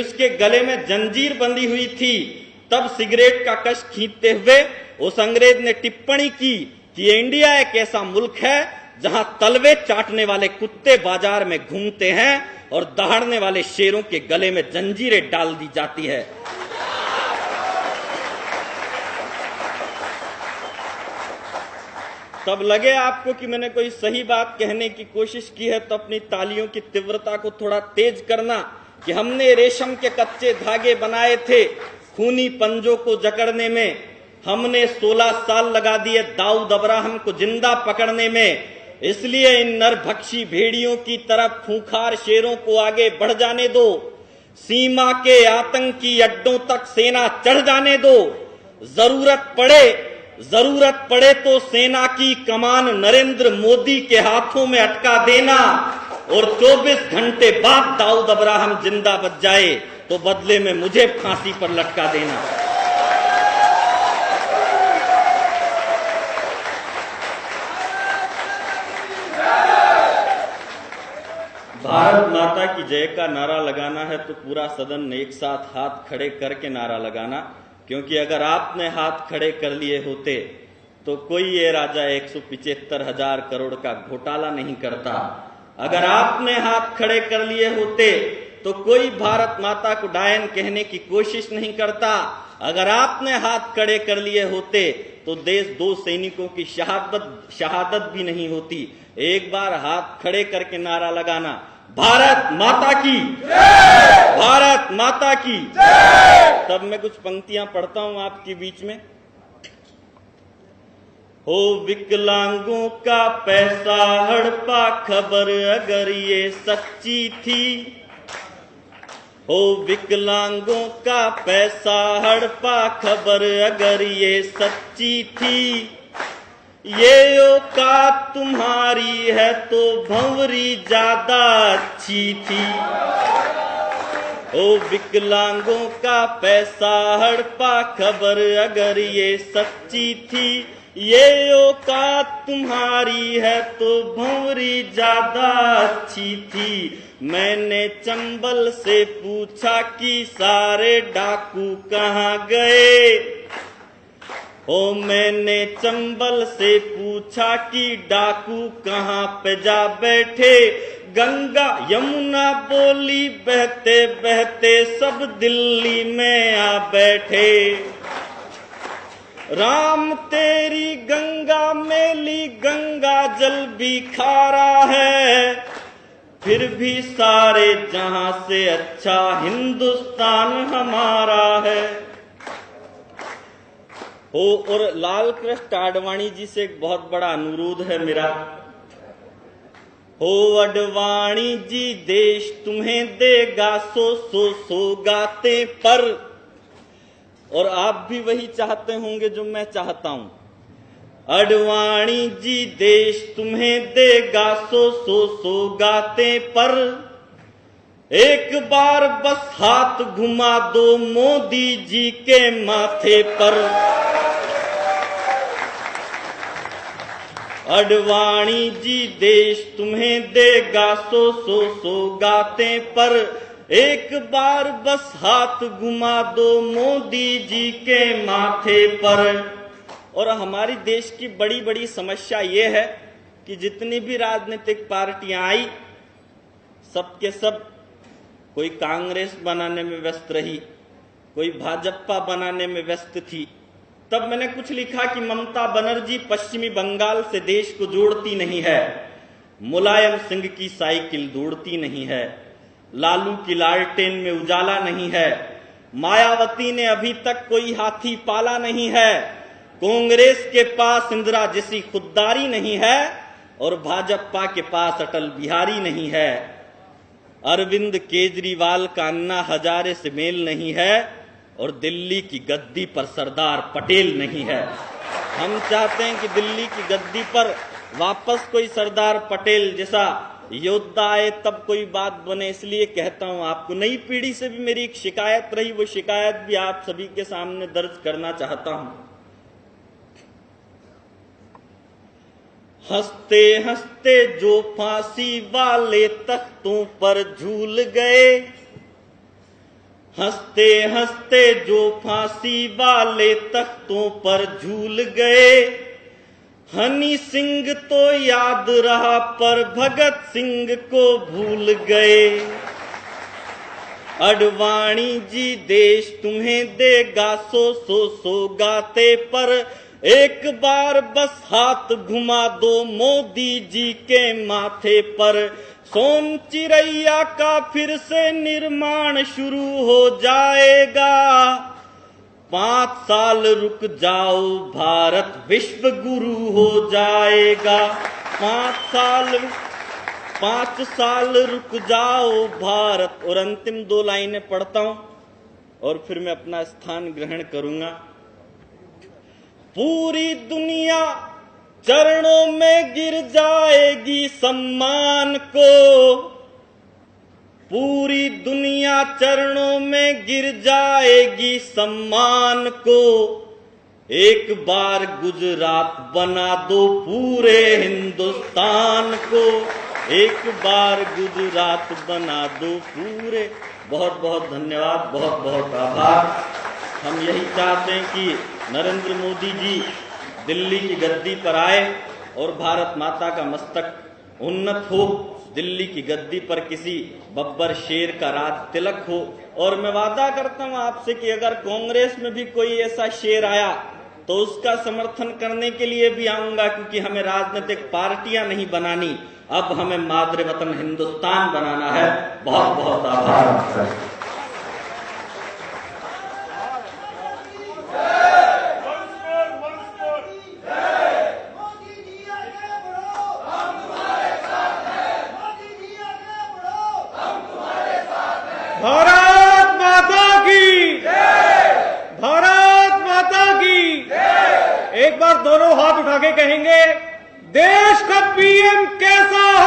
उसके गले में जंजीर बंधी हुई थी, तब सिगरेट का कश खींचते हुए उस अंग्रेज ने टिप्पणी की कि इंडिया एक ऐसा मुल्क है जहां तलवे चाटने वाले कुत्ते बाजार में घूमते हैं और दहाड़ने वाले शेरों के गले में जंजीरें डाल दी जाती है। तब लगे आपको कि मैंने कोई सही बात कहने की कोशिश की है तो अपनी तालियों की तीव्रता को थोड़ा तेज करना कि हमने रेशम के कच्चे धागे बनाए थे खूनी पंजों को जकड़ने में, हमने 16 साल लगा दिए दाऊद अब्राहम को जिंदा पकड़ने में। इसलिए इन नरभक्षी भेड़ियों की तरफ खूंखार शेरों को आगे बढ़ जाने दो, सीमा के आतंकी अड्डों तक सेना चढ़ जाने दो। जरूरत पड़े तो सेना की कमान नरेंद्र मोदी के हाथों में अटका देना और 24 घंटे बाद दाऊद अब्राहम जिंदा बच जाए तो बदले में मुझे फांसी पर लटका देना। भारत माता की जय का नारा लगाना है तो पूरा सदन एक साथ हाथ खड़े करके नारा लगाना, क्योंकि अगर आपने हाथ खड़े कर लिए होते तो कोई ये राजा 175,000 करोड़ का घोटाला नहीं करता। अगर आपने हाथ खड़े कर लिए होते तो कोई भारत माता को डायन कहने की कोशिश नहीं करता। अगर आपने हाथ खड़े कर लिए होते तो देश 2 सैनिकों की शहादत भी नहीं होती। एक बार हाथ खड़े करके नारा लगाना, भारत माता की जय, भारत माता की जय। तब मैं कुछ पंक्तियां पढ़ता हूं आपके बीच में। हो विकलांगों का पैसा हड़पा खबर अगर ये सच्ची थी, हो विकलांगों का पैसा हड़पा खबर अगर ये सच्ची थी, ये औकात तुम्हारी है तो भंवरी ज्यादा अच्छी थी। ओ विकलांगों का पैसा हड़पा खबर अगर ये सच्ची थी, ये औकात तुम्हारी है तो भंवरी ज्यादा अच्छी थी। मैंने चंबल से पूछा कि सारे डाकू कहाँ गए, ओ मैंने चंबल से पूछा कि डाकू कहाँ पे जा बैठे। गंगा यमुना बोली बहते बहते सब दिल्ली में आ बैठे। राम तेरी गंगा मेली गंगा जल भी खारा है, फिर भी सारे जहां से अच्छा हिंदुस्तान हमारा है। हो और लाल कृष्ण आडवाणी जी से एक बहुत बड़ा अनुरोध है मेरा। हो अडवाणी जी देश तुम्हें देगा सो गाते पर, और आप भी वही चाहते होंगे जो मैं चाहता हूं। अडवाणी जी देश तुम्हें देगा सो गाते पर, एक बार बस हाथ घुमा दो मोदी जी के माथे पर। अडवाणी जी देश तुम्हें देगा सो गाते पर, एक बार बस हाथ घुमा दो मोदी जी के माथे पर। और हमारी देश की बड़ी बड़ी समस्या ये है कि जितनी भी राजनीतिक पार्टियां आई, सबके सब कोई कांग्रेस बनाने में व्यस्त रही, कोई भाजपा बनाने में व्यस्त थी। तब मैंने कुछ लिखा कि ममता बनर्जी पश्चिमी बंगाल से देश को जोड़ती नहीं है, मुलायम सिंह की साइकिल दौड़ती नहीं है, लालू की लालटेन में उजाला नहीं है, मायावती ने अभी तक कोई हाथी पाला नहीं है, कांग्रेस के पास इंदिरा जैसी खुददारी नहीं है और भाजपा के पास अटल बिहारी नहीं है। अरविंद केजरीवाल का अन्ना हजारे से मेल नहीं है और दिल्ली की गद्दी पर सरदार पटेल नहीं है। हम चाहते हैं कि दिल्ली की गद्दी पर वापस कोई सरदार पटेल जैसा योद्धा आए तब कोई बात बने। इसलिए कहता हूं आपको, नई पीढ़ी से भी मेरी एक शिकायत रही, वो शिकायत भी आप सभी के सामने दर्ज करना चाहता हूं। हंसते हंसते जो फांसी वाले तख्तों पर झूल गए, हंसते हंसते जो फांसी वाले तख्तों पर झूल गए, हनी सिंह तो याद रहा पर भगत सिंह को भूल गए। अडवाणी जी देश तुम्हें देगा सो सो सौगाते पर, एक बार बस हाथ घुमा दो मोदी जी के माथे पर। सोन चिरैया का फिर से निर्माण शुरू हो जाएगा, 5 साल रुक जाओ भारत विश्व गुरु हो जाएगा। 5 साल रुक जाओ भारत। और अंतिम 2 लाइनें पढ़ता हूं और फिर मैं अपना स्थान ग्रहण करूंगा। पूरी दुनिया चरणों में गिर जाएगी सम्मान को, पूरी दुनिया चरणों में गिर जाएगी सम्मान को। एक बार गुजरात बना दो पूरे हिंदुस्तान को, एक बार गुजरात बना दो पूरे। बहुत बहुत धन्यवाद, बहुत बहुत आभार। हम यही चाहते हैं कि नरेंद्र मोदी जी दिल्ली की गद्दी पर आए और भारत माता का मस्तक उन्नत हो, दिल्ली की गद्दी पर किसी बब्बर शेर का राज तिलक हो। और मैं वादा करता हूं आपसे कि अगर कांग्रेस में भी कोई ऐसा शेर आया तो उसका समर्थन करने के लिए भी आऊंगा, क्योंकि हमें राजनीतिक पार्टियां नहीं बनानी, अब हमें मातृ वतन हिंदुस्तान बनाना है। बहुत बहुत आभार। भारत माता की जय, भारत माता की जय। एक बार दोनों हाथ उठा के कहेंगे, देश का पीएम कैसा